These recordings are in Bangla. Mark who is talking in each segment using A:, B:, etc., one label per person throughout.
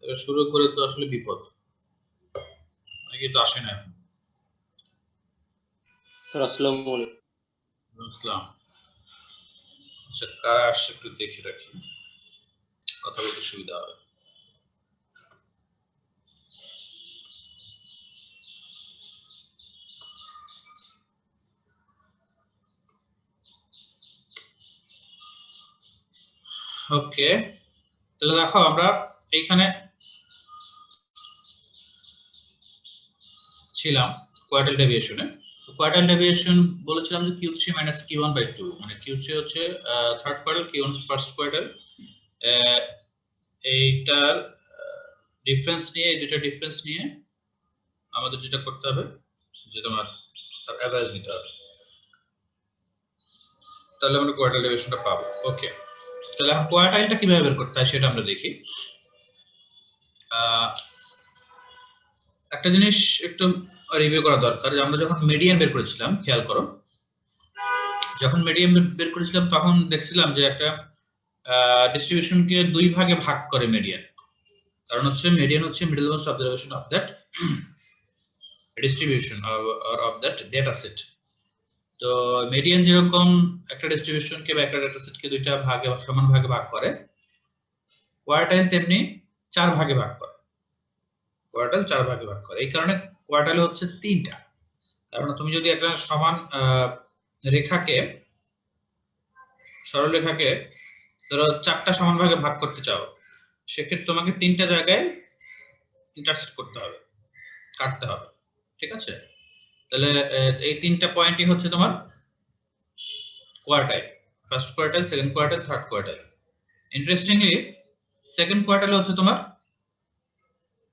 A: এবার শুরু করে তো আসলে বিপদ, নাকি তো আসে না এখন।
B: স্যার আসসালামু আলাইকুম।
A: বুঝলাম। আচ্ছা, কারা আসছে একটু দেখে রাখি, কথা বলতে সুবিধা হবে। ওকে, তাহলে দেখো আমরা এইখানে ছিলাম কোয়ার্টাইল ডেভিয়েশনে। তো কোয়ার্টাইল ডেভিয়েশন বলেছিলাম যে Q3 মাইনাস Q1/2, মানে Q3 হচ্ছে third quartile, Q1 first quartile. এইটার ডিফারেন্স নিয়ে, এই দুটো ডিফারেন্স নিয়ে আমাদের যেটা করতে হবে যে তোমার তার অ্যাভারেজ নিতে হবে, তাহলে আমরা কোয়ার্টাইল ডেভিয়েশনটা পাবো। ওকে, তাহলে এখন কোয়ার্টাইলটা কিভাবে বের করতে হয় সেটা আমরা দেখি। একটা জিনিস একটু রিভিউ করা দরকার, যে আমরা যখন মিডিয়ান বের করেছিলাম, খেয়াল করো, যখন মিডিয়ান বের করেছিলাম তখন দেখছিলাম যে একটা ডিস্ট্রিবিউশনকে দুই ভাগে ভাগ করে মিডিয়ান। কারণ হচ্ছে মিডিয়ান হচ্ছে middle most observation of that distribution of that data set. তো মিডিয়ান যেরকম একটা ডিস্ট্রিবিউশনকে বা একটা ডেটা সেটকে দুইটা ভাগে সমান ভাগে ভাগ করে, কোয়ার্টাইল তেমনি চার ভাগে ভাগ করে। কোয়ার্টাইল চার ভাগে ভাগ করে, এই কারণে কোয়ার্টাইল হচ্ছে তিনটা। কারণ তুমি যদি একটা সমান রেখাকে, সরলরেখাকে ধরো চারটা সমান ভাগে ভাগ করতে চাও, সেক্ষেত্রে তোমাকে তিনটা জায়গায় ইন্টারসেক্ট করতে হবে, কাটতে হবে। ঠিক আছে, তাহলে এই তিনটা পয়েন্টই হচ্ছে তোমার quartile: first quartile, second quartile, third quartile. Interestingly second quartile হচ্ছে তোমার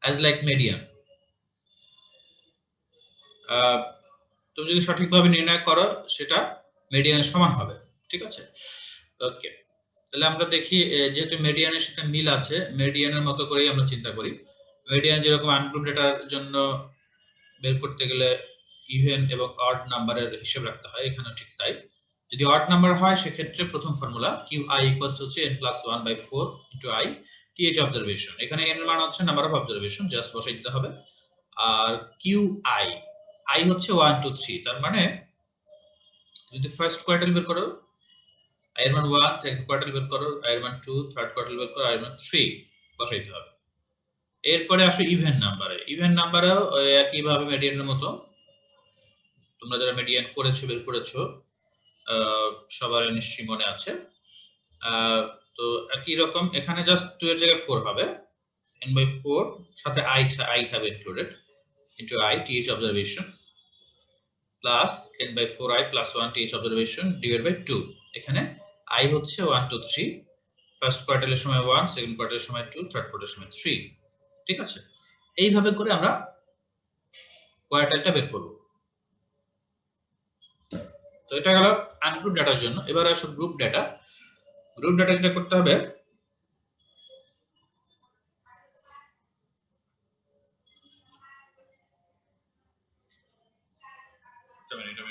A: অ্যাজ লাইক মিডিয়ান। তুমি যদি সঠিকভাবে নির্ণয় করো সেটা মিডিয়ানের সমান হবে। ঠিক আছে, ওকে, তাহলে আমরা দেখি যেহেতু মিডিয়ানের সাথে মিল আছে, মিডিয়ানের মতো করেই আমরা চিন্তা করি। মিডিয়ান যেরকম আনগ্রুপ ডেটার জন্য বের করতে গেলে ইভেন এবং অড নাম্বারের হিসাব রাখতে হয়, এখানেও ঠিক তাই। যদি অড নাম্বার হয় সেক্ষেত্রে প্রথম ফর্মুলা QI হচ্ছে n+1/4 * I TH অবজারভেশন। এখানে n এর মান হচ্ছে নাম্বার অফ অবজারভেশন, জাস্ট বসাই দিতে হবে। আর QI, I হচ্ছে 1 2 3, তার মানে যদি ফার্স্ট কোয়ার্টাইল বের করো I এর মান 1, সেকেন্ড কোয়ার্টাইল বের করো I এর মান 2, থার্ড কোয়ার্টাইল বের করো I এর মান 3 বসাইতে হবে। এরপরে আসো ইভেন নাম্বারে। ইভেন নাম্বারেও একইভাবে মিডিয়ানের মতো, তোমরা যারা মিডিয়ান করেছো, বের করেছো, সবার নিশ্চয়ই মনে আছে। তো একই রকম এখানে জাস্ট 2 এর জায়গায় 4 হবে, n/4 সাথে I থাকবে included, into I TH observation plus n/4I + 1 TH observation divide by 2। এখানে I হচ্ছে 1 2 3, ফার্স্ট কোয়ার্টাইলের সময় 1, সেকেন্ড কোয়ার্টাইলের সময় 2, থার্ড কোয়ার্টাইলের সময় 3। ঠিক আছে, এইভাবে করে আমরা কোয়ার্টাইলটা বের করব। তো এটা গেল আনগ্রুপ ডাটার জন্য। এবার আসো গ্রুপ ডাটা। গ্রুপ ডাটা যেটা করতে হবে,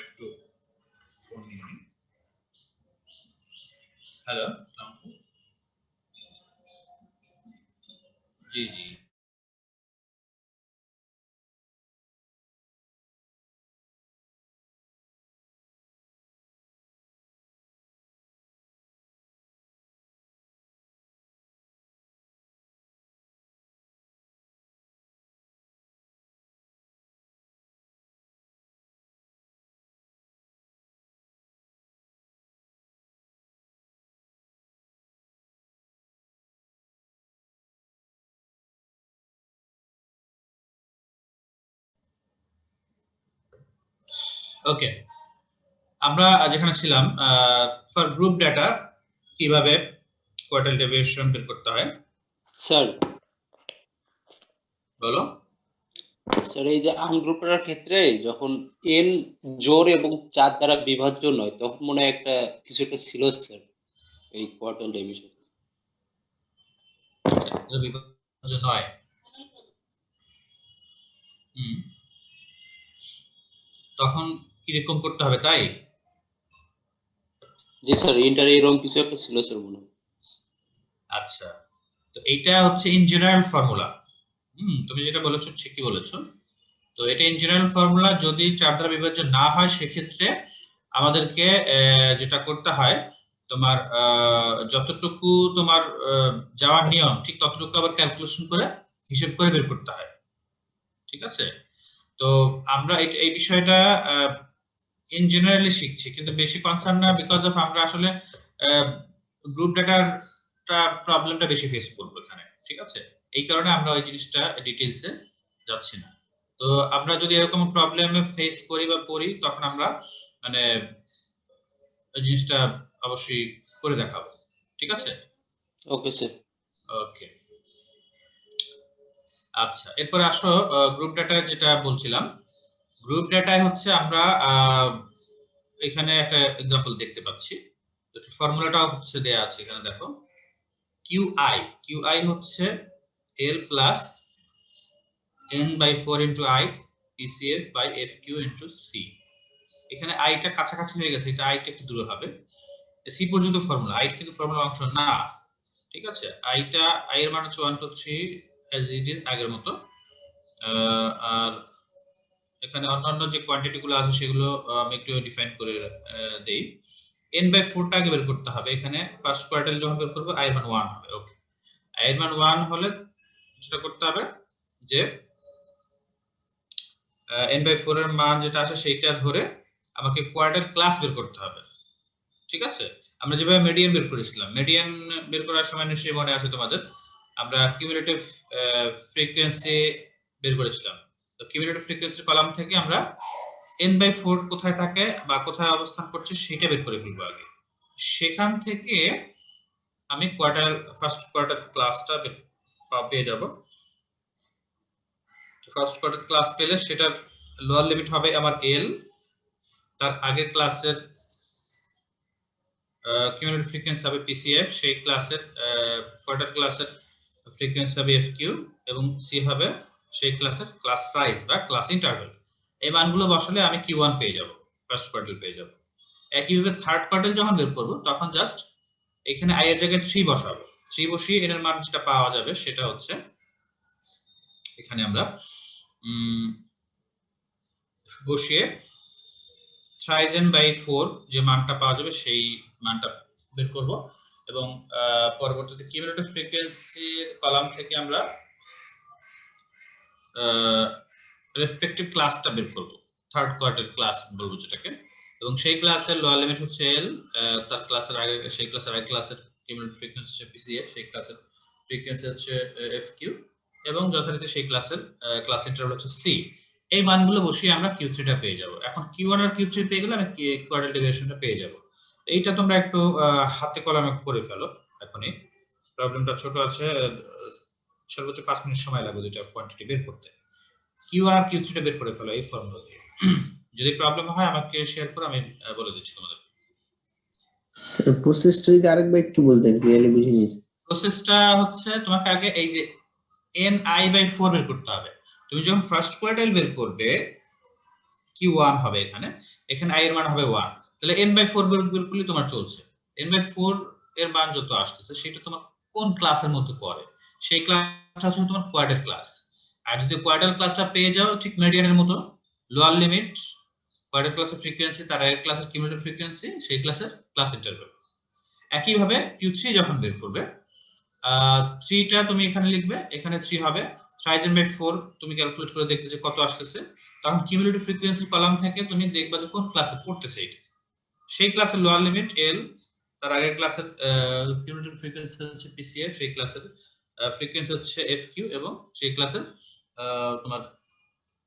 A: একটু ফোন নিয়ে নিই। হ্যালো, জি জি, ওকে, আমরা যেখানে ছিলাম, ফর গ্রুপ ডাটা কিভাবে কোয়ার্টাইল ডেভিয়েশন বের করতে হয়
B: স্যার
A: বলো।
B: স্যার এই যে আনগ্রুপের ক্ষেত্রে যখন n জোড় এবং 4 দ্বারা বিভাজ্য নয়, তখন মনে হয় একটা কিছু একটা ছিল স্যার এই কোয়ার্টাইল ডিভিশন।
A: এটা বিভাজ্য নয়। তখন কিরকম করতে হবে তাই?
B: জি স্যার, ইন্টার এরকম কিছু একটা ছিল স্যার মনে হয়।
A: আচ্ছা, তো এইটা হচ্ছে ইন জেনারেল ফর্মুলা। তুমি যেটা বলেছো ঠিকই বলেছো। তো এটা ইন জেনারেল ফর্মুলা, যদি 4 দ্বারা বিভাজ্য না হয় সেক্ষেত্রে আমাদেরকে যেটা করতে হয়, তোমার যতটুকু তোমার যাওয়ার নিয়ম ঠিক ততটুকু আবার ক্যালকুলেশন করে হিসেব করে বের করতে হয়। ঠিক আছে? তো আমরা এই বিষয়টা ইন জেনারেলি শিখছি, কিন্তু বেশি কনসার্ন না, বিকজ অফ আমরা আসলে গ্রুপ ডাটার প্রবলেমটা বেশি ফেস করবো এখানে। ঠিক আছে? এই কারণে আমরা ওই জিনিসটা ডিটেইলসে যাচ্ছি না। তো আমরা যদি এরকম প্রবলেমে ফেস করি বা পড়ি, তখন আমরা মানে ওই জিনিসটা অবশ্যই করে দেখাবো। ঠিক আছে?
B: Okay sir.
A: ওকে, আচ্ছা, এরপর আসো গ্রুপ ডাটা যেটা বলছিলাম। গ্রুপ ডাটায় হচ্ছে আমরা এখানে একটা এক্সাম্পল দেখতে পাচ্ছি। ফর্মুলাটাও হচ্ছে দেয়া আছে এখানে, দেখো। কিউআই হচ্ছে L plus n by 4 into I PCF by F Q into C. এখানে আইটা কাছাকাছি হয়ে গেছে, এটা আইটা একটু দূরে হবে। সি পর্যন্ত ফর্মুলা, আই কিন্তু ফর্মুলা অংশ না। ঠিক আছে? আই এর মান হচ্ছে 1 2 3 অ্যাজ ইট ইজ আগের মতো। আর এখানে অন্যান্য যে কোয়ান্টিটি গুলো আছে সেগুলো আমি একটু ডিফাইন করে দেই। n বাই 4 টা আগে বের করতে হবে। এখানে ফার্স্ট কোয়ার্টাইল যখন বের করব i এর মান 1 হবে। ওকে, i এর মান 1 হলে যেটা করতে হবে যে n বাই 4 এর মান যেটা আছে সেইটা ধরে আমাকে কোয়ার্টাইল ক্লাস বের করতে হবে। ঠিক আছে? আমরা যেভাবে মিডিয়ান বের করেছিলাম, মিডিয়ান বের করার সময় নিশ্চয়ই মনে আছে তোমাদের, আমরা কিউমুলেটিভ ফ্রিকোয়েন্সি বের করেছিলাম। তো কিউমুলেটিভ ফ্রিকোয়েন্সি কলাম থেকে আমরা n বাই 4 কোথায় থাকে বা কোথায় অবস্থান করছে সেটা বের করে ফেলবো আগে। সেখান থেকে আমি ফার্স্ট কোয়ার্টার ক্লাসটা পেয়ে যাব। ফার্স্ট কোয়ার্টার ক্লাস পেলে সেটার লোয়ার লিমিট হবে আমার এল, তার আগের ক্লাসের কিউমুলেটিভ ফ্রিকোয়েন্সি হবে পিসিএফ, সেই ক্লাসের কোয়ার্টার ক্লাসের ফ্রিকোয়েন্সি হবে এফকিউ, এবং সি হবে সেই ক্লাসের ক্লাস সাইজ বা ক্লাস ইন্টারভ্যাল। এই মানগুলো বসালে আমি কিউ1 পেয়ে যাব, ফার্স্ট কোয়ার্টার পেয়ে যাব। একইভাবে থার্ড কোয়ার্টার যখন বের করব তখন জাস্ট এখানে আই এর জায়গায় 3 বসাবো। 3 বসিয়ে এর মান যেটা পাওয়া যাবে সেটা হচ্ছে এখানে আমরা বসিয়ে থ্রাইজেন বাই 4 যে মানটা পাওয়া যাবে সেই মানটা বের করব, এবং পরবর্তীতে কিউমুলেটিভ ফ্রিকোয়েন্সির কলাম থেকে আমরা রেসপেক্টিভ ক্লাসটা বের করব, থার্ড কোয়ার্টার ক্লাস বলবো যেটাকে, এবং সেই ক্লাসের লোয়ার লিমিট হচ্ছে এল, তার ক্লাসের আগে সেই ক্লাসের আগে ক্লাসের কিউমুলেটিভ ফ্রিকোয়েন্সি হচ্ছে পিসিএফ, সেই ক্লাসের ফ্রিকোয়েন্সি হচ্ছে এফকিউ, এবং যথারীতি সেই ক্লাসের ক্লাস ইন্টারভ্যাল হচ্ছে সি। এই মানগুলো বসিয়ে আমরা কিউ3 টা পেয়ে যাব। এখন কিউ1 আর কিউ3 পেয়ে গেলে আমি কোয়ার্টাইল ডেভিয়েশনটা পেয়ে যাব। এইটা তোমরা একটু হাতে কলমে করে ফেলো এখনই। প্রবলেমটা ছোট আছে, সর্বোচ্চ 5 মিনিট সময় লাগবে দুইটা কোয়ান্টিটি বের করতে। কিউ1 আর কিউ3 টা বের করে ফেলো এই ফর্মুলা দিয়ে। যদি প্রবলেম হয় আমাকে শেয়ার করো, আমি বলে দিচ্ছি তোমাদের।
C: স্যার প্রসেসটা যদি আরেকবার একটু বলতেন, ক্লিয়ারলি বুঝিনি।
A: প্রসেসটা হচ্ছে তোমাকে আগে এই যে ni/4 বের করতে হবে। তুমি যখন ফার্স্ট কোয়ার্টাইল বের করবে Q1 হবে এখানে, এখানে i এর মান হবে 1, তাহলে n/4 বের করলে তোমার চলছে। n/4 এর মান যত আসতেছে সেটা তোমার কোন ক্লাসের মধ্যে পড়ে, সেই ক্লাসটা হচ্ছে তোমার কোয়ার্টাইল ক্লাস। আর যদি কোয়ার্টাইল ক্লাসটা পেয়ে যাও ঠিক মিডিয়ানের মতো, লোয়ার লিমিট কোয়ার্টাইল ক্লাসের ফ্রিকোয়েন্সি, তার আগের ক্লাসের কিউমুলেটিভ ফ্রিকোয়েন্সি, সেই ক্লাসের ক্লাস ইন্টারভ্যাল। একইভাবে Q3 যখন বের করবে, 3 টা তুমি এখানে লিখবে, এখানে 3 হবে, 3/4 তুমি ক্যালকুলেট করে দেখবে যে কত আসতেছে। তখন কিউমুলেটিভ ফ্রিকোয়েন্সি কলাম থেকে তুমি দেখবা যে কোন ক্লাসে পড়তেছে এটা, সেই ক্লাসের লোয়ার লিমিট এল, তার আগের ক্লাসের কিউমুলেটিভ ফ্রিকোয়েন্সি হচ্ছে পিসিএফ, সেই ক্লাসের ফ্রিকোয়েন্সি হচ্ছে এফকিউ, এবং সেই ক্লাসের তোমার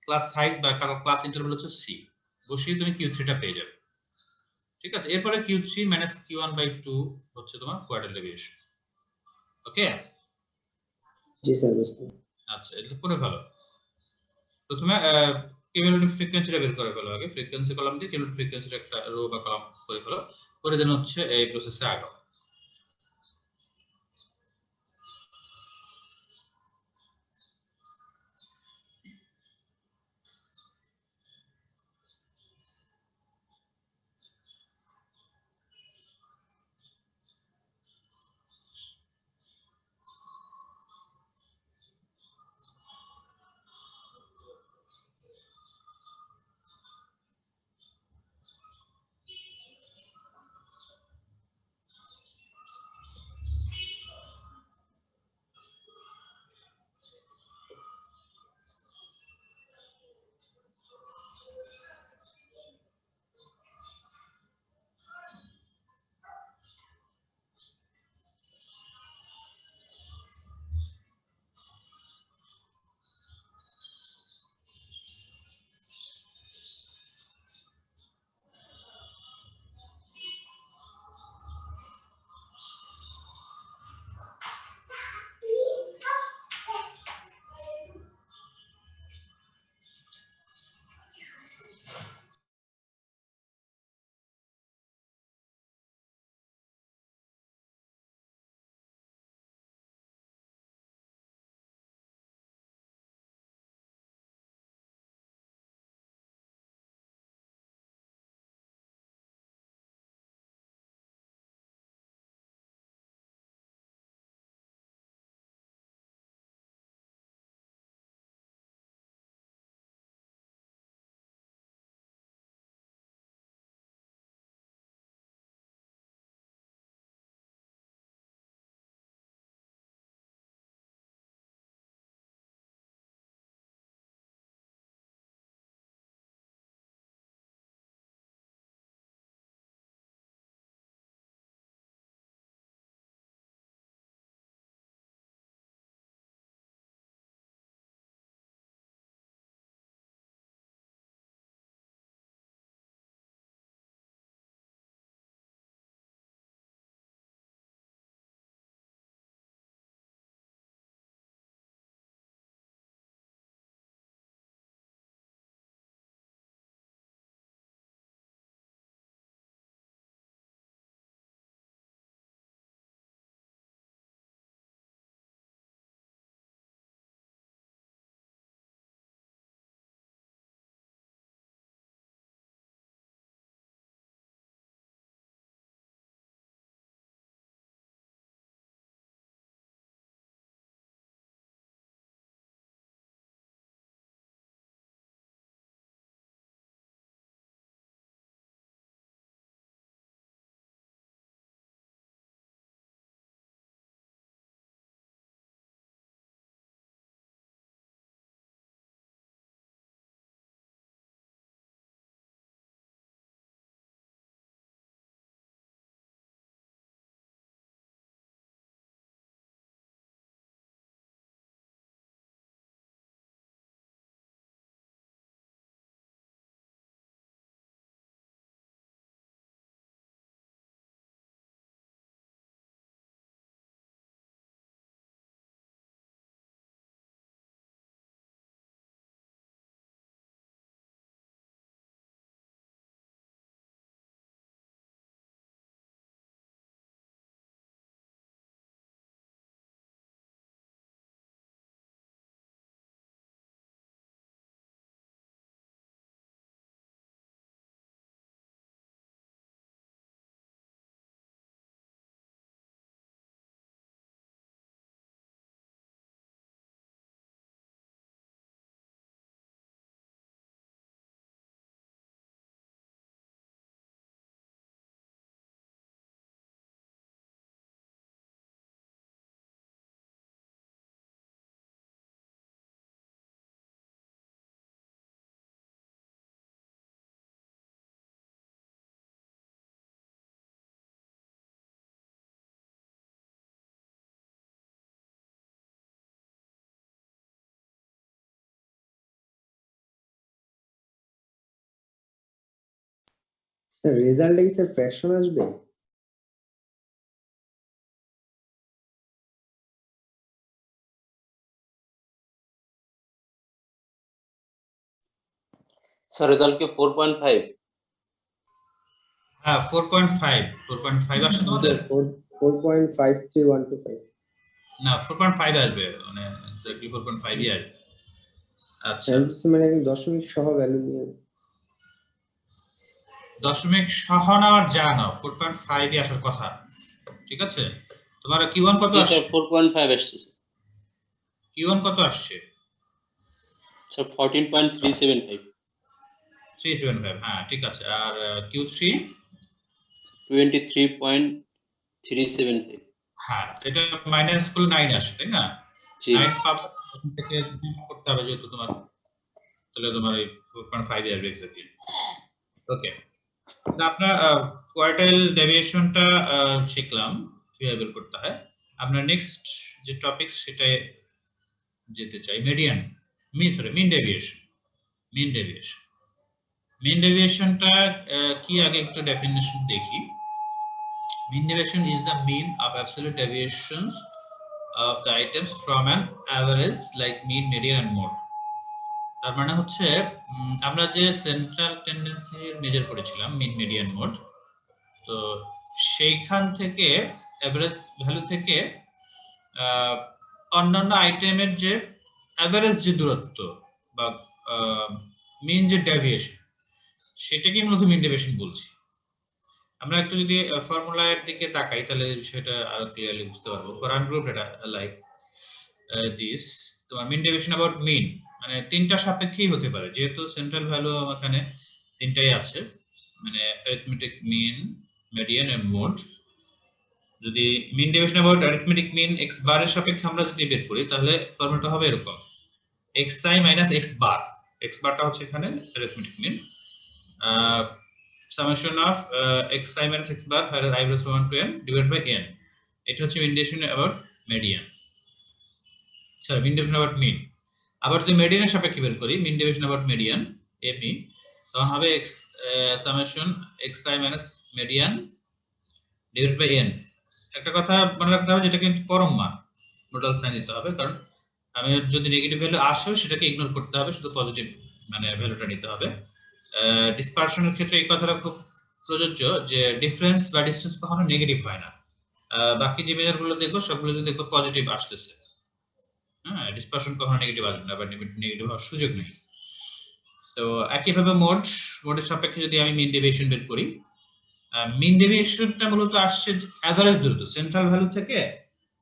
A: ক্লাস সাইজ বা ক্লাস ইন্টারভ্যাল হচ্ছে সি। বসিয়ে তুমি কিউ3 টা পেয়ে যাবে। ঠিক আছে? এরপরে কিউ3 মাইনাস কিউ1/2 হচ্ছে তোমার কোয়ার্টাইল ডেভিয়েশন। ওকে?
C: জি স্যার, বুঝতে।
A: আচ্ছা, এটা করে ফেলো। প্রথমে কিউমুলেটিভ ফ্রিকোয়েন্সিটা বের করে ফেলো আগে, ফ্রিকোয়েন্সি কলাম দিয়ে কিউমুলেটিভ ফ্রিকোয়েন্সির একটা রো বা কলাম করে ফেলো, করে দেন হচ্ছে এই প্রসেসে আগাও।
C: স্যার রেজাল্টে কি স্যার ফ্র্যাকশন আসবে?
B: স্যার রেজাল্ট কি 4.5?
A: হ্যাঁ 4.5 আসছে তোমাদের?
C: স্যার 4.53125।
A: না 4.5 আসবে, মানে এক্স্যাক্টলি 4.5ই আসবে। আচ্ছা,
C: আমি তো মানে একদম দশমিক সহ ভ্যালু নিয়ে।
A: দশমিক সহ নেওয়ার যা নাও 4.5ই আসার কথা, ঠিক আছে? তোমার Q1 কত
B: জি
A: আসছে?
B: স্যার 4.5 আসছে স্যার।
A: Q1 কত আসছে?
B: স্যার 14.375।
A: 375, হ্যাঁ ঠিক আছে। আর Q3?
B: 23.375।
A: হ্যাঁ, এটা মাইনাস করলে 9 আসে, তাই না?
B: জি
A: 9 পাবো, ওখান থেকে বিয়োগ করতে হবে যেহেতু তোমার, তাহলে তোমার এই 4.5 আসবে এক্স্যাক্টলি। ওকে, আপনার কোয়ার্টাইল ডেভিয়েশনটা শিখলাম কিভাবে বের করতে হয়। আপনার নেক্সট যে টপিক সেটাই যেতে চাই, মিডিয়ান, মিন ডেভিয়েশন। মিন ডেভিয়েশন, মিন ডেভিয়েশনটা কি আগে একটু ডেফিনিশন দেখি। Mean deviation is the mean of absolute deviations of the items from an average like mean, median and mode. তার মানে হচ্ছে আমরা যে সেন্ট্রাল টেন্ডেন্সি মেজার করেছিলাম মিন, মিডিয়ান, মোড, তো সেইখান থেকে এভারেজ ভ্যালু থেকে অন্যান্য আইটেমের যে এভারেজ যে দূরত্ব বা মিন যে ডেভিয়েশন, সেটাকে মূলত মিন ডেভিয়েশন বলছি। আমরা একটু যদি ফর্মুলার দিকে তাকাই তাহলে বিষয়টা আরো ক্লিয়ারলি বুঝতে পারবো। For ungroup data like this, তোমার মিন ডেভিয়েশন অ্যাবাউট মিন মানে তিনটা সাপেক্ষেই হতে পারে, যেহেতু সেন্ট্রাল ভ্যালু এখানে তিনটাই আছে, মানে arithmetic mean, median and mode. যদি mean deviation about arithmetic mean x bar এর সাপেক্ষে আমরা যদি বের করি তাহলে ফর্মুলাটা হবে এরকম, xi minus x bar. x বারটা হচ্ছে এখানে arithmetic mean, summation of xi minus x bar where I belongs to 1 to n divided by n. এটা হচ্ছে mean deviation about median, sorry mean deviation about mean. আবার যদি মিডিয়ানের সাপেক্ষে বের করি mean deviation about median mi, তখন হবে x summation xi minus median divided by n। একটা কথা মনে রাখতে হবে, যেটা কিন্তু পরম মান, নোডাল সাইন দিতে হবে, কারণ আমি যদি নেগেটিভ ভ্যালু আসে সেটাকে ইগনোর করতে হবে, শুধু পজিটিভ মানে ভ্যালুটা নিতে হবে। ডিসপারশনের ক্ষেত্রে এই কথাটা খুব প্রযোজ্য যে ডিফারেন্স বা ডিসটেন্স কখনো নেগেটিভ হয় না। বাকি যে মেজারগুলো দেখবো সবগুলো যদি দেখবো পজিটিভ আসতেছে, হ্যাঁ ডিসপারশন কখনো নেগেটিভ আসবে না বা নেগেটিভ হওয়ার সুযোগ নেই। তো একইভাবে মোডের সাপেক্ষে যদি আমি মিন ডেভিয়েশন বের করি, মিন ডেভিয়েশনটা মূলত আসছে এভারেজ দূরত্ব সেন্ট্রাল ভ্যালু থেকে,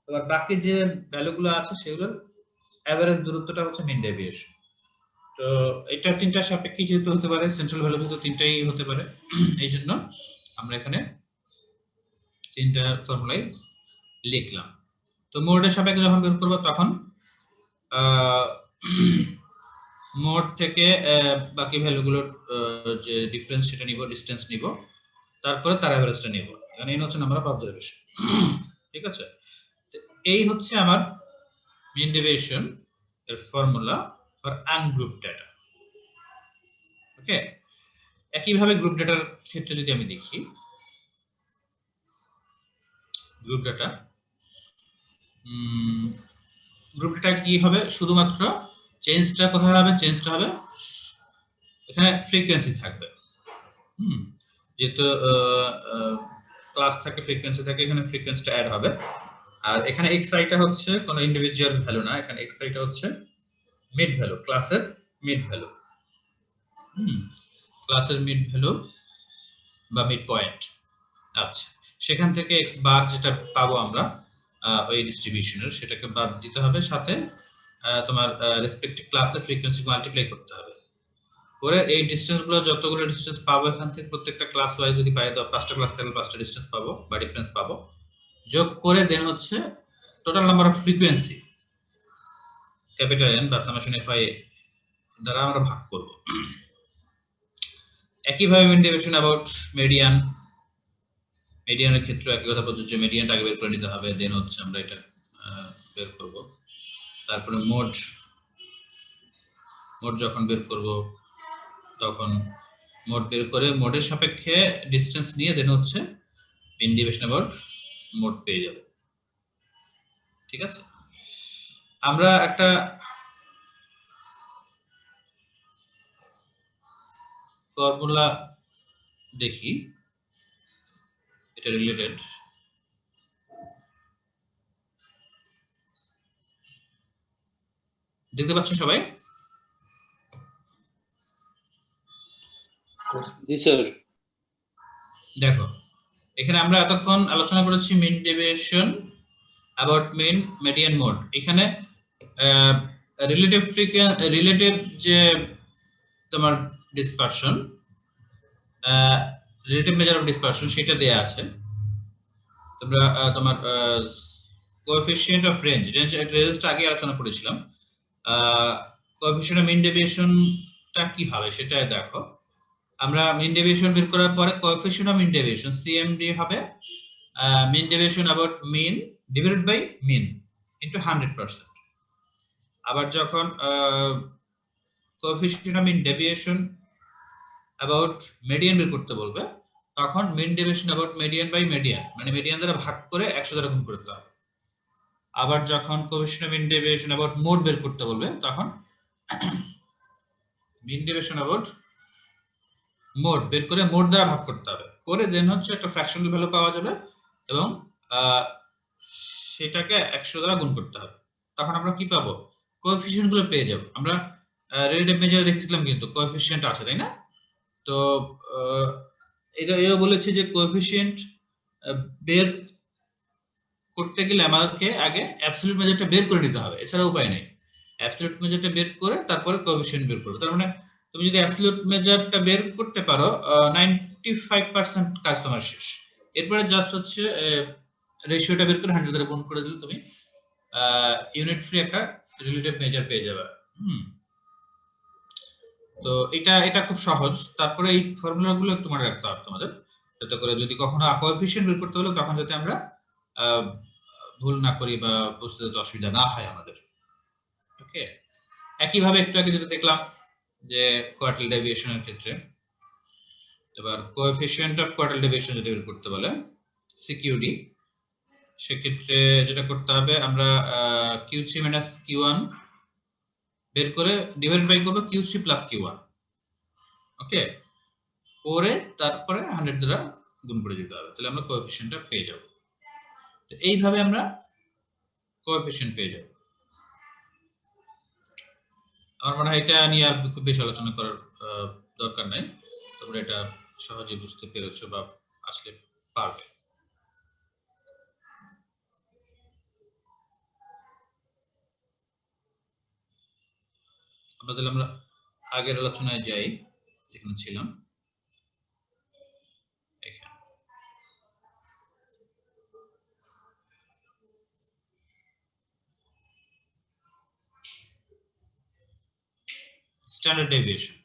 A: এবার বাকি যে ভ্যালুগুলো আছে সেগুলোর এভারেজ দূরত্বটা হচ্ছে মিন ডেভিয়েশন। তো এটা তিনটা সাপেক্ষে যেহেতু হতে পারে, সেন্ট্রাল ভ্যালু যেহেতু তিনটাই হতে পারে, এই জন্য আমরা এখানে তিনটা ফর্মুলাই লিখলাম। তো মোডের সাপেক্ষে যখন বের করবো তখন মোড থেকে বাকি ভ্যালুগুলোর যে ডিফারেন্স সেটা নিব, ডিসটেন্স নিব, তারপরে তার এভারেজটা নিব, মানে এই হচ্ছে নাম্বার অফ অবজারভেশন। ঠিক আছে, তো এই হচ্ছে আমার মিন ডেভিয়েশন এর ফর্মুলা ফর আনগ্রুপ ডেটা। ওকে, একইভাবে গ্রুপ ডেটার ক্ষেত্রে যদি আমি দেখি, গ্রুপ ডেটা গ্রুপ ডেটা কি হবে, শুধুমাত্র চেঞ্জটা কোথায় হবে, চেঞ্জটা হবে এখানে ফ্রিকোয়েন্সি থাকবে। যেহেতু ক্লাস থাকে, ফ্রিকোয়েন্সি থাকে, এখানে ফ্রিকোয়েন্সিটা অ্যাড হবে। আর এখানে xi টা হচ্ছে কোনো ইন্ডিভিজুয়াল ভ্যালু না, এখানে xi টা হচ্ছে মিড ভ্যালু, ক্লাসের মিড ভ্যালু। ক্লাসের মিড ভ্যালু বা মিড পয়েন্ট। আচ্ছা, সেখান থেকে x বার যেটা পাবো আমরা ওই ডিস্ট্রিবিউশনের, সেটাকে বাদ দিতে হবে, সাথে তোমার রেসপেক্টিভ ক্লাসের ফ্রিকোয়েন্সি মাল্টিপ্লাই করতে হবে, করে এই ডিসটেন্স গুলো যতগুলো ডিসটেন্স পাবো এখান থেকে প্রত্যেকটা ক্লাস ওয়াইজ যদি পাই, তো 5টা ক্লাস থাকলে 5টা ডিসটেন্স পাবো বা ডিফারেন্স পাবো, যোগ করে দেন হচ্ছে total number of frequency capital N বা সামেশন fi দ্বারা আমরা ভাগ করব। একইভাবে মিন ডেভিয়েশন অ্যাবাউট মিডিয়ান, মিডিয়ানের ক্ষেত্রে একই কথা প্রযোজ্য, মিডিয়ানটা আগে বের করে নিতে হবে, দেন হচ্ছে আমরা এটা বের করব। তারপরে মোড যখন বের করব তখন মোড বের করে মোডের সাপেক্ষে ডিসটেন্স নিয়ে দেন হচ্ছে মিন ডেভিয়েশন অ্যাবাউট মোড পেয়ে যাবে। ঠিক আছে, আমরা একটা ফর্মুলা দেখি, এটা রিলেটেড। দেখতে পাচ্ছেন সবাই?
B: জি স্যার।
A: দেখো, এখানে আমরা এতক্ষণ আলোচনা করেছি mean deviation about mean median mode. এখানে রিলেটিভ যে তোমার dispersion, relative measure of dispersion সেটা দেয়া আছে। তোমরা তোমার কোএফিসিয়েন্ট অফ রেঞ্জটা আগে আলোচনা করেছিলাম। কোএফিসিয়েন্ট অফ মিন ডেভিয়েশনটা কি হবে সেটা দেখো। আমরা মিন ডেভিয়েশন বের করার পরে coefficient of mean deviation CMD হবে mean deviation about mean divided by mean into 100%। আবার যখন coefficient of mean deviation about median বের করতে বলবে, তখন mean deviation about median by median, মানে মিডিয়ান দ্বারা ভাগ করে 100 দ্বারা গুণ করতে হবে। আবার যখন coefficient of mean deviation about mode বের করতে বলবে, তখন মিন ডেভিয়েশন অ্যাবাউট মোড বের করে মোড দ্বারা ভাগ করতে হবে, করে দেন হচ্ছে একটা ফ্র্যাকশনাল ভ্যালু পাওয়া যাবে এবং সেটাকে 100 দ্বারা গুণ করতে হবে। তখন আমরা কি পাবো? কোএফিসিয়েন্ট গুলো পেয়ে যাব। আমরা রিলেটিভ মেজারে দেখেছিলাম কিন্তু কোএফিসিয়েন্ট আছে, তাই না? তো এটা এও বলেছে যে কোএফিসিয়েন্ট বের করতে গেলে আমাদেরকে আগে অ্যাবসলিউট মেজারটা বের করে নিতে হবে, এছাড়া উপায় নেই। অ্যাবসলিউট মেজারটা বের করে তারপরে কোএফিসিয়েন্ট বের করবে। তার মানে তুমি যদি অ্যাবসলিউট মেজারটা বের করতে পারো 95% কাজ তোমার শেষ। এরপরে জাস্ট হচ্ছে রেশিওটা বের করে 100 দ্বারা গুণ করে দিলে তুমি ইউনিট ফ্রি একটা রিলেটিভ মেজার পেয়ে যাবে। তো এটা খুব সহজ। তারপরে এই ফর্মুলাগুলো একটু মনে রাখতে হবে তোমাদের, যাতে করে যদি কখনো কোএফিসিয়েন্ট বের করতে হলে তখন যাতে আমরা ভুল না করি বা বুঝতে যাতে অসুবিধা না হয় আমাদের। ওকে, একইভাবে একটু আগে যেটা দেখলাম যে কোয়ার্টাইল ডেভিয়েশনের ক্ষেত্রে, এবার কোএফিসিয়েন্ট অফ কোয়ার্টাইল ডেভিয়েশন যদি বের করতে বলে সিকিউডি, সেক্ষেত্রে যেটা করতে হবে আমরা Q3 মাইনাস Q1 বের করে ডিভাইড বাই করব Q3 প্লাস Q1। ওকে, পরে তারপরে 100 দ্বারা গুণ করে দিতে হবে, তাহলে আমরা কোএফিসিয়েন্টটা পেয়ে যাব। তো এইভাবে আমরা কোএফিসিয়েন্ট পেয়ে যাব। আমার মনে হয় এটা নিয়ে আর খুব বেশি আলোচনা করার দরকার নাই, তোমরা এটা সহজেই বুঝতে পেরেছো বা আসলে পারবে। আমরা আগের আলোচনায় যাই, যেখানে ছিলাম। Standard deviation.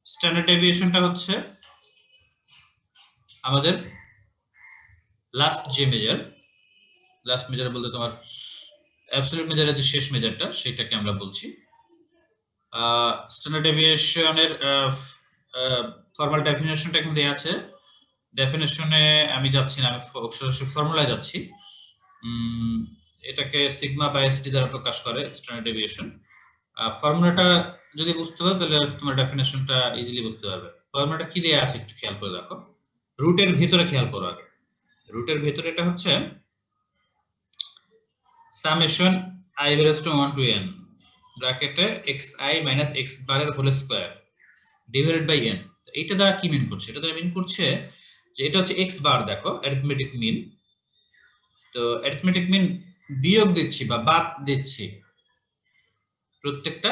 A: স্ট্যান্ডার্ড ডেভিয়েশনটা হচ্ছে আমাদের লাস্ট মেজার বলতে তোমার অ্যাবসলিউট মেজারের যে শেষ মেজারটা সেটাকে আমরা বলছি। স্ট্যান্ডার্ড ডেভিয়েশনের ফর্মাল ডেফিনেশনটা এখানে দেয়া আছে। ডেফিনেশনে আমি যাচ্ছি না, আমি সরাসরি ফর্মুলায় যাচ্ছি। এটাকে সিগমা বাই এসডি দ্বারা প্রকাশ করে স্ট্যান্ডার্ড ডেভিয়েশন। ফর্মুলাটা যদি বুঝতে পারো তাহলে তোমার ডেফিনেশনটা ইজিলি বুঝতে পারবে। ফর্মুলাটা কি দেয়া আছে একটু খেয়াল করে দেখো। রুটের ভিতরে খেয়াল করো আগে। রুটের ভিতরে এটা হচ্ছে সামেশন i বেরোস টু 1 টু n ব্র্যাকেটে xi মাইনাস x বারের whole square divided by n। এটা দ্বারা কি মিন করছে? এটা দ্বারা মিন করছে যে এটা হচ্ছে x বার, দেখো অ্যারিথমেটিক মিন। তো অ্যারিথমেটিক মিন বিয়োগ দিচ্ছি বা বাদ দিচ্ছি প্রত্যেকটা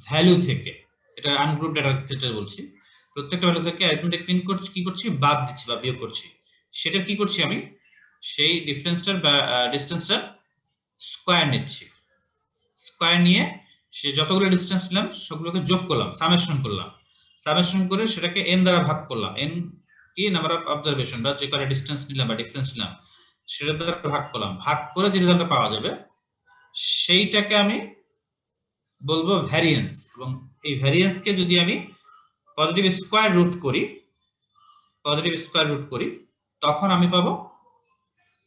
A: ভ্যালু থেকে। এটা আনগ্রুপ ডেটার ক্ষেত্রে বলছি। প্রত্যেকটা ভ্যালু থেকে অ্যারিথমেটিক মিন করছি, কি করছি? বাদ দিচ্ছি বা বিয়োগ করছি। সেটা কি করছি? আমি সেই ডিফারেন্সটার বা ডিসটেন্সটার স্কয়ার নিচ্ছি। স্কয়ার নিয়ে সে যতগুলো ডিসটেন্স নিলাম সবগুলোকে যোগ করলাম, সামেশন করলাম। সামেশন করে সেটাকে n দ্বারা ভাগ করলাম। n কি নাম্বার অফ অবজারভেশন বা যে কয়টা ডিসটেন্স নিলাম বা ডিফারেন্স নিলাম সেটা দ্বারা ভাগ করলাম। ভাগ করে যে রেজাল্টটা পাওয়া যাবে সেইটাকে আমি বলবো ভ্যারিয়েন্স। এবং এই ভ্যারিয়েন্সকে যদি আমি পজিটিভ স্কয়ার রুট করি, তখন আমি পাবো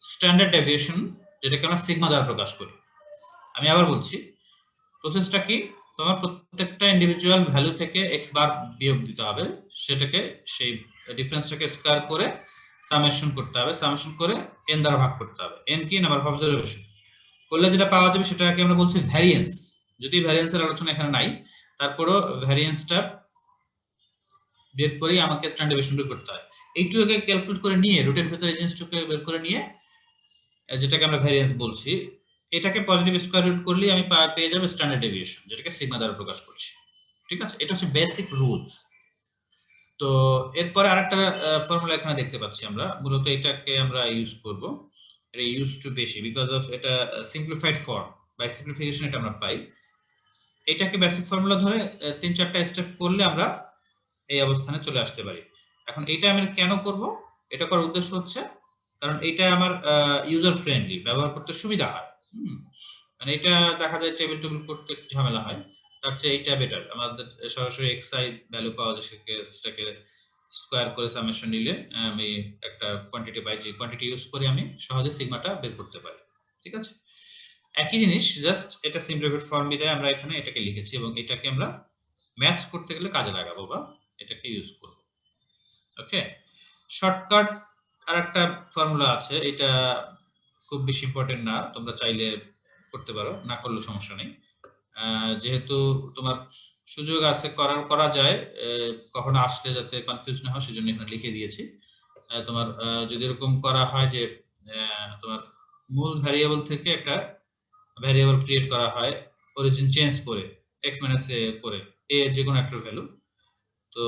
A: স্ট্যান্ডার্ড ডেভিয়েশন, যেটাকে আমরা সিগমা দ্বারা প্রকাশ করি। আমি আবার বলছি, প্রসেসটা কি, তোমার প্রত্যেকটা ইন্ডিভিজুয়াল ভ্যালু থেকে এক্স বার বিয়োগ দিতে হবে, সেটাকে সেই ডিফারেন্সটাকে স্কয়ার করে সামেশন করতে হবে, সামেশন করে এন দ্বারা ভাগ করতে হবে। এন কি, নাম্বার অফ অবজারভেশন। করলে যেটা পাওয়া যাবে সেটাকে আমরা বলছি ভ্যারিয়েন্স। যদি ভ্যারিয়েন্সের আলোচনা এখানে নাই, তারপরও ভ্যারিয়েন্সটা বের করে আমাকে স্ট্যান্ডার্ড ডেভিয়েশন বের করতে হয়। এইটুকুকে ক্যালকুলেট করে নিয়ে, রুটের ভেতরে এই জিনিসটাকে বের করে নিয়ে, যেটাকে আমরা ভ্যারিয়েন্স বলছি, এটাকে পজিটিভ স্কয়ার রুট করলে আমি পেয়ে যাব স্ট্যান্ডার্ড ডেভিয়েশন, যেটাকে সিগমা দ্বারা প্রকাশ করছি। ঠিক আছে, এটা হচ্ছে বেসিক রুলস। তো এরপরে আরেকটা ফর্মুলা এখানে দেখতে পাচ্ছি আমরা, মূলত এটাকে আমরা ইউজ করব। এটা ইউজ টু বেশি বিকজ অফ এটা সিম্পলিফাইড ফর্ম, বাই সিম্পলিফিকেশন এটা আমরা পাই। এটাকে বেসিক ফর্মুলা ধরে 3-4টা স্টেপ করলে আমরা এই অবস্থানে চলে আসতে পারি। এখন এটা আমি কেন করব, এটা করার উদ্দেশ্য হচ্ছে কারণ এটা আমার ইউজার ফ্রেন্ডলি, ব্যবহার করতে সুবিধা হয়। মানে এটা দেখা যায় টেবিল করতে একটু ঝামেলা হয়, তার চেয়ে এইটা বেটার। আমাদের সরাসরি xi ভ্যালু পাওয়া যায়, সেটাকে স্কয়ার করে সামেশন নিলে আমি একটা কোয়ান্টিটি পাই, যে কোয়ান্টিটি ইউজ করে আমি সহজে সিগমাটা বের করতে পারি। ঠিক আছে, একই জিনিস, জাস্ট এটা সিম্পলিফাইড ফর্ম দিয়ে আমরা এখানে এটাকে লিখেছি, এবং এটাকে আমরা ম্যাথস করতে গেলে কাজে লাগাবো বা এটাকে ইউজ করব। ওকে, শর্টকাট আরেকটা ফর্মুলা আছে, এটা খুব বেশি ইম্পর্টেন্ট না, তোমরা চাইলে করতে পারো, না করলে সমস্যা নেই। যেহেতু তোমার সুযোগ আছে, করা যায়, কখনো আসলে যাতে কনফিউজ না হয় সেজন্য এখানে লিখে দিয়েছি। তোমার যদি এরকম করা হয় যে তোমার মূল ভ্যারিয়েবল থেকে একটা ভ্যারিয়েবল ক্রিয়েট করা হয় অরিজিন চেঞ্জ করে, এক্স মাইনাস এ করে, এ যে কোনো একটা ভ্যালু, তো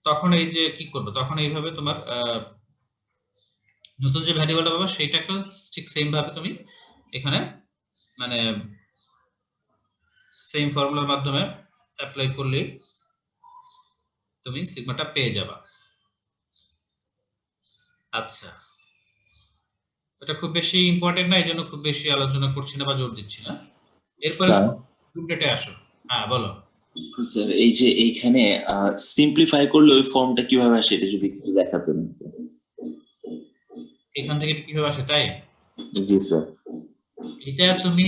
A: তখন এই যে কি করবে, তখন এইভাবে তোমার নতুন যে ভ্যারিয়েবলটা পাবে সেইটাকে ঠিক সেম ভাবে তুমি এখানে মানে সেম ফর্মুলার মাধ্যমে অ্যাপ্লাই করলে তুমি সিগমাটা পেয়ে যাবা। আচ্ছা, এটা খুব বেশি ইম্পর্টেন্ট না, এই জন্য খুব বেশি আলোচনা করছি না বা জোর দিচ্ছি না। এরপরে
D: স্যার
A: গ্রুপ ডেটে আসো। হ্যাঁ বলো।
D: স্যার এই যে এইখানে সিম্পলিফাই করলে ওই ফর্মটা কিভাবে আসে এটা যদি একটু দেখাতেন।
A: এখান থেকে এটা কিভাবে আসে তাই?
D: জি স্যার।
A: এটা তুমি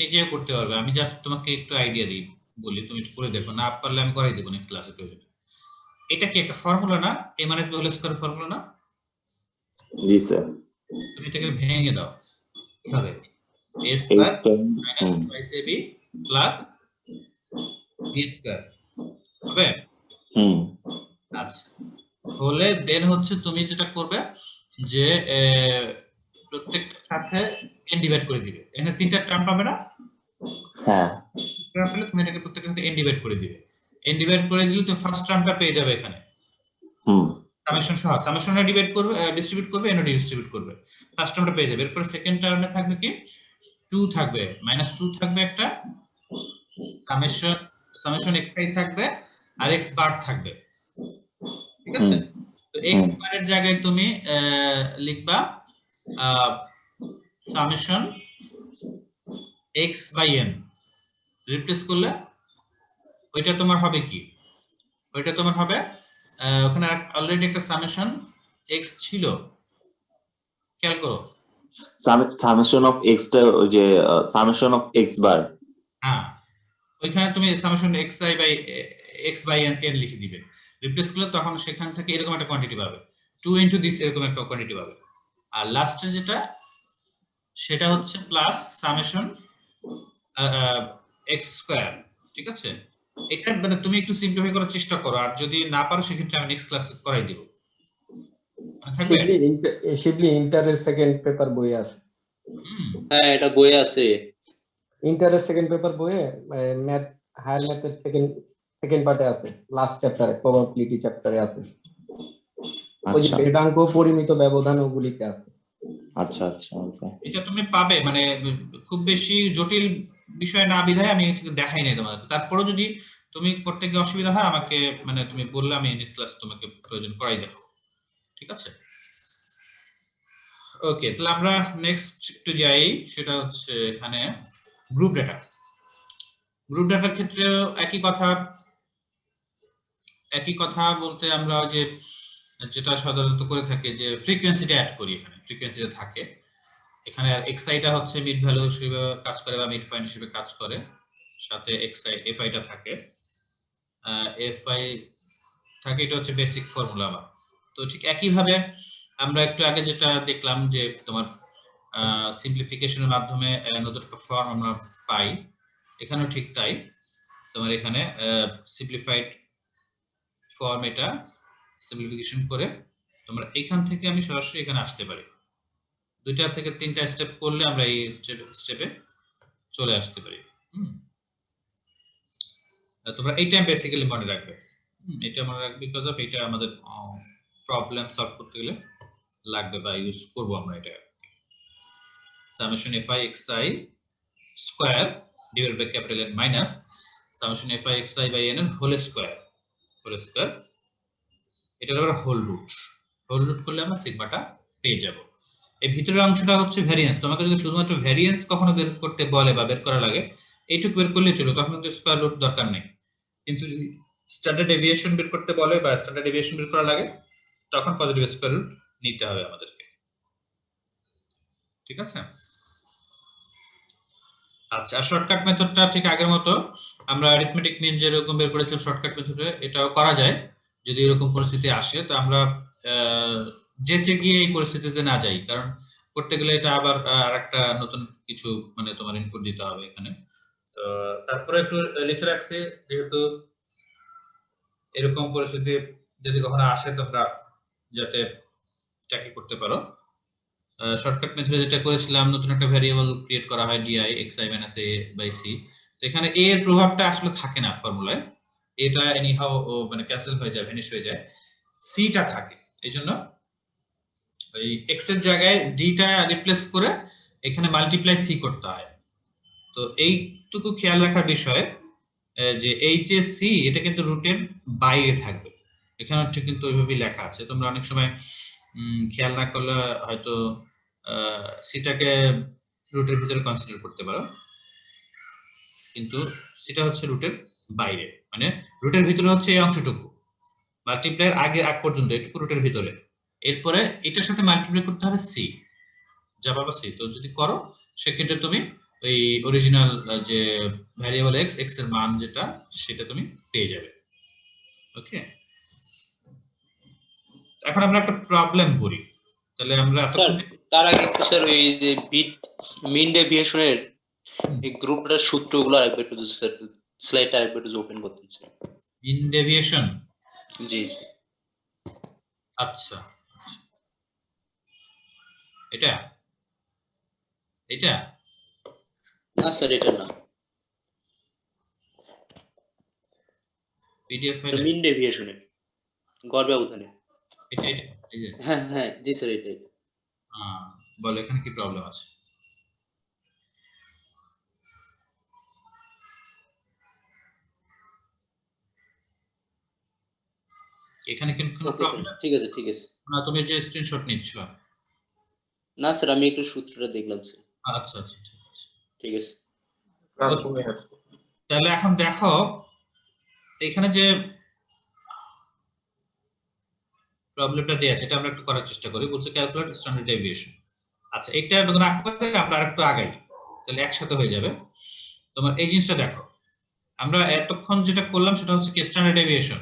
A: নিজেও করতে পারবে, আমি জাস্ট তোমাকে একটু আইডিয়া দিই, বলি তুমি একটু করে দেখো, না পারলে আমি করাই দেবো নেক্সট ক্লাসে প্রয়োজনে। এটা কি একটা ফর্মুলা না, a মানে হোল স্কয়ার ফর্মুলা না?
D: জি স্যার।
A: তুমি এটাকে ভেঙে দাও, কিভাবে? a square minus 2ab plus b square হবে। আচ্ছা, হলে দেন হচ্ছে তুমি যেটা করবে যে প্রত্যেকটার সাথে n ডিভাইড করে দিবে। এখানে তিনটা টার্ম পাবে না?
D: হ্যাঁ।
A: টার্ম পেলে তুমি এটাকে প্রত্যেকটার সাথে n ডিভাইড করে দিবে। n ডিভাইড করে দিলে তুমি ফার্স্ট টার্মটা পেয়ে যাবে এখানে। সামেশন সহ সামেশনে ডিভাইড করবে, ডিস্ট্রিবিউট করবে, n ডিস্ট্রিবিউট করবে, ফার্স্ট টার্মটা পেয়ে যাবে। এরপর সেকেন্ড টার্মে থাকবে কি 2 থাকবে, -2 থাকবে একটা, সামেশন xi থাকবে, আর x বার থাকবে। ঠিক আছে, তো x বারের জায়গায় তুমি লিখবা summation x by n, replace করলে ওইটা তোমার হবে কি, ওইটা তোমার হবে ওখানে অলরেডি একটা সামেশন x ছিল, খেয়াল করো।
D: সামেশন অফ x টা ওই যে সামেশন অফ x বার,
A: হ্যাঁ, ওইখানে তুমি summation xi by x by n লিখে দিবে, রিপ্লেস করলে তখন সেখান থেকে এরকম একটা কোয়ান্টিটি পাবে, 2 ইনটু দিস এরকম একটা কোয়ান্টিটি পাবে। আর লাস্টে যেটা সেটা হচ্ছে প্লাস সামেশন x স্কয়ার। ঠিক আছে, এটা মানে তুমি একটু সিম্পলিফাই করার চেষ্টা করো, আর যদি না পারো সেক্ষেত্রে আমি নেক্সট ক্লাসে করাই দিব। থাকবে
E: শিবলি ইন্টারের সেকেন্ড পেপার বই আছে।
B: হ্যাঁ এটা বই আছে।
E: ইন্টারের সেকেন্ড পেপার বইয়ে ম্যাথ হায়ার ম্যাথের সেকেন্ড পার্টে আছে, লাস্ট চ্যাপ্টারে, প্রবাবিলিটি চ্যাপ্টারে আছে। ওই যে বেদাঙ্ক পরিমিত ব্যবধান ওগুলিতে আছে।
D: আচ্ছা আচ্ছা, ওকে।
A: এটা তুমি পাবে, মানে খুব বেশি জটিল বিষয় না বিধায় আমি দেখাই নাই তোমাকে। তারপরে যদি তুমি করতে গিয়ে অসুবিধা হয় আমাকে মানে তুমি বললে আমি নেক্সট ক্লাস তোমাকে প্রয়োজন করাই দেব। ঠিক আছে, ওকে, তাহলে আমরা নেক্সট একটু যাই, সেটা হচ্ছে এখানে গ্রুপ ডাটা। গ্রুপ ডাটার ক্ষেত্রে একই কথা, একই কথা বলতে আমরা ওই যে যেটা সাধারণত করে থাকি যে ফ্রিকোয়েন্সিটা অ্যাড করি, এখানে ফ্রিকোয়েন্সিটা থাকে এখানে, আর এক্সআইটা হচ্ছে মিড ভ্যালু হিসেবে কাজ করে বা মিড পয়েন্ট হিসেবে কাজ করে, সাথে এক্সআই এফআইটা থাকে, এফআই থাকে, এটা হচ্ছে বেসিক ফর্মুলা। তো ঠিক একইভাবে আমরা একটু আগে যেটা দেখলাম যে তোমার সিম্পলিফিকেশনের মাধ্যমে নতুন একটা ফর্ম আমরা পাই, এখানেও ঠিক তাই। তোমার এখানে সিম্পলিফাইড ফর্ম, এটা সিম্পলিফিকেশন করে তোমরা এখান থেকে আমি সরাসরি এখানে আসতে পারি। 2টা থেকে 3টা স্টেপ করলে আমরা এই স্টেপে চলে আসতে পারি। তোমরা এইটা বেসিক্যালি মনে রাখবে, এটা মনে রাখবে বিকজ অফ এটা আমাদের প্রবলেম সলভ করতে গেলে লাগবে বা ইউজ করব আমরা এটা। Summation fi xi square divided by capital N minus summation fi xi by n এর হোল স্কয়ার এটার আবার হোল রুট করলে আমরা সিগমাটা পেয়ে যাব। এই ভিতরের অংশটা হচ্ছে ভ্যারিয়েন্স। তোমাকে যদি শুধুমাত্র ভ্যারিয়েন্স কখনো বের করতে বলে বা বের করা লাগে, এইটুকু বের করলে চলো, তখন কিন্তু স্কয়ার রুট দরকার নেই। কিন্তু যদি স্ট্যান্ডার্ড ডেভিয়েশন বের করতে বলে বা স্ট্যান্ডার্ড ডেভিয়েশন বের করা লাগে, তখন পজিটিভ স্কয়ার রুট নিতে হবে আমাদেরকে। ঠিক আছে? আচ্ছা, শর্টকাট মেথডটা ঠিক আগের মতো আমরা অ্যারিথমেটিক মিন যেরকম বের করেছিলাম শর্টকাট মেথডে, এটাও করা যায় যদি এরকম পরিস্থিতি আসে। তো আমরা যেচে গিয়ে এই পরিস্থিতিতে না যাই, কারণ করতে গেলে এটা আবার আরেকটা নতুন কিছু মানে তোমার ইনপুট দিতে হবে এখানে। তো তারপরে একটু লিখে রাখছি, যেহেতু এরকম পরিস্থিতি যদি কখনো আসে তোমরা যাতে ট্যাকেল করতে পারো। শর্টকাট মেথডে যেটা করেছিলাম, নতুন একটা ভ্যারিয়েবল ক্রিয়েট করা হয় di xi minus a by c। তো এখানে a এর প্রভাবটা আসলে থাকে না ফর্মুলায়, এটা এনিহাউ মানে ক্যান্সেল হয়ে যায়, ভ্যানিশ হয়ে যায়, c টা থাকে। এইজন্য এই x এর জায়গায় d টা রিপ্লেস করে এখানে মাল্টিপ্লাই c করতে হয়। তো এইটুকু খেয়াল রাখার বিষয় যে এই যে c, এটা কিন্তু রুটের বাইরে থাকবে, এখানে ঠিক কিন্তু ওইভাবেই লেখা আছে। তোমরা অনেক সময় খেয়াল না করলে হয়তো সিটাকে রুটের ভিতরে কনসিডার করতে পারো, কিন্তু সেটা হচ্ছে রুটের বাইরে, মানে রুটের ভিতরে হচ্ছে এই অংশটুকু, মাল্টিপ্লাইয়ের আগ পর্যন্ত এটুকু রুটের ভিতরে, এরপরে এটার সাথে মাল্টিপ্লাই করতে হবে সি, যা পাবা সি। তো যদি করো সেক্ষেত্রে তুমি ওই অরিজিনাল যে ভ্যারিয়েবল এক্স এর মান যেটা, সেটা তুমি পেয়ে যাবে। ওকে, এখন আমরা একটা প্রবলেম করি। তাহলে আমরা
B: স্যার তার আগে একটু স্যার ওই যে মিন ডেভিয়েশনের এই গ্রুপটার সূত্রগুলো আরেকবার একটু স্যার স্লাইডটা আরেকবার একটু ওপেন করতে চাই।
A: মিন ডেভিয়েশন,
B: জি জি।
A: আচ্ছা, এটা এটা
B: না স্যার এটা না,
A: পিডিএফ ফাইলে
B: মিন ডেভিয়েশনের গড় ব্যবধানে।
A: এটা এই যে
B: হ্যাঁ হ্যাঁ জি স্যার এটা।
A: বল এখানে কি প্রবলেম আছে? এখানে কি কোনো প্রবলেম?
B: ঠিক আছে ঠিক আছে।
A: না, তুমি যে স্ক্রিনশট নিচ্ছ?
B: না স্যার আমি একটু সূত্রটা দেখলাম স্যার।
A: আচ্ছা আচ্ছা, ঠিক আছে
B: ঠিক আছে।
A: তাহলে এখন দেখো এখানে যে প্রবলেমটা দেয়া আছে, এটা আমরা একটু করার চেষ্টা করি। বলছে ক্যালকুলেট স্ট্যান্ডার্ড ডেভিয়েশন। আচ্ছা, এটা না করে আমরা আরেকটু আগাই, তাহলে একসাথে হয়ে যাবে। তোমার এই জিনিসটা দেখো, আমরা এতক্ষণ যেটা করলাম সেটা হচ্ছে কি স্ট্যান্ডার্ড ডেভিয়েশন,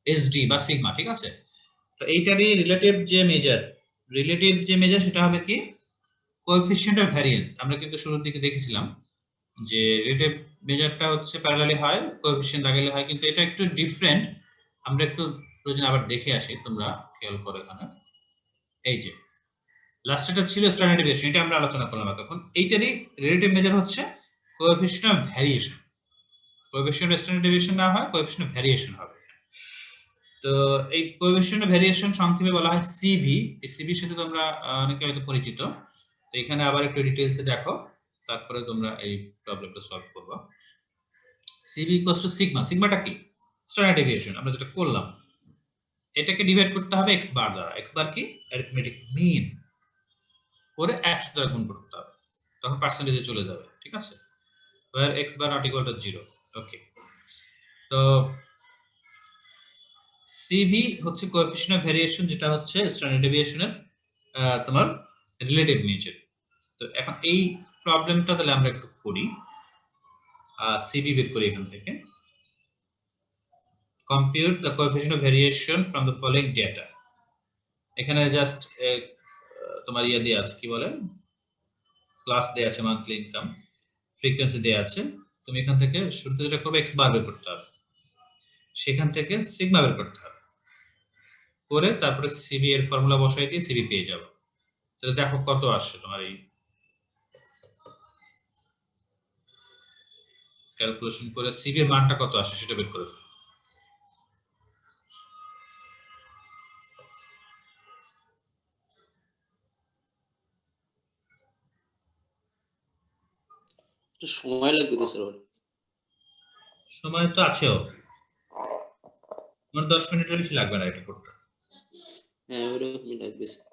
A: এসডি বা সিগমা, ঠিক আছে? তো এইটারই রিলেটিভ যে মেজার সেটা হবে কি কোএফিসিয়েন্ট অফ ভ্যারিয়েন্স। আমরা কিন্তু শুরুর দিকে দেখেছিলাম যে রিলেটিভ মেজারটা হচ্ছে প্যারালালি হয়, কোএফিসিয়েন্ট লাগালে হয়, কিন্তু এটা একটু ডিফারেন্ট। আমরা একটু প্রয়োজন আবার দেখে আসি, তোমরা খেয়াল করো এখানে। এই যে লাস্টটা ছিল স্ট্যান্ডার্ড ডেভিয়েশন, এটা আমরা আলোচনা করলাম তখন। এইটারই রিলেটিভ মেজার হচ্ছে coefficient of variation. Coefficient of standard deviation না হয়, কোএফিসিয়েন্ট অফ ভ্যারিয়েশন হবে। তো এই কোএফিসিয়েন্ট অফ ভ্যারিয়েশন সংক্ষেপে বলা হয় সিভি। এই সিভির সাথে তোমরা অনেকে হয়তো পরিচিত। তো এখানে আবার একটু ডিটেইলসে দেখো, তারপরে তোমরা এই প্রবলেমটা সলভ করবে। CV equals to sigma. সিগমাটা কি? Standard deviation. আমরা যেটা করলাম, এটাকে ডিভাইড করতে হবে x বার দ্বারা। x বার কি? অ্যারিথমেটিক মিন, করে 100 দ্বারা গুণ করতে হবে, তখন পার্সেন্টেজে চলে যাবে। ঠিক আছে? where x bar not equal to 0। ওকে, তো সিভি হচ্ছে কোএফিশিয়েন্ট অফ ভেরিয়েশন, যেটা হচ্ছে স্ট্যান্ডার্ড ডেভিয়েশনের তোমার রিলেটিভ নেচার। তো এখন এই প্রবলেমটা তাহলে আমরা একটু করি। সিভি বের করি এখান থেকে। Compute the coefficient of variation from the following data. এখানে জাস্ট তোমার ইয়ে দেওয়া আছে, কি বলে, ক্লাস দেওয়া আছে, মান্থলি ইনকাম, ফ্রিকোয়েন্সি দেওয়া আছে। তুমি এখান থেকে শুরুতে যেটা করবে এক্স বার বের করতে হবে, সেখান থেকে সিগমা বের করতে হবে, করে তারপরে সিবি এর ফর্মুলা বসাই দিয়ে সিবি পেয়ে যাবে। তাহলে দেখো কত আসছে তোমার এই ক্যালকুলেশন করে সিবি এর মানটা কত আসে সেটা বের করে ফেলো।
B: একটু সময় লাগবে তো স্যার।
A: সময় তো আছেও, তোমার 10 মিনিটের বেশি লাগবে না এটা করতে।
B: হ্যাঁ ওরকমই লাগবে স্যার।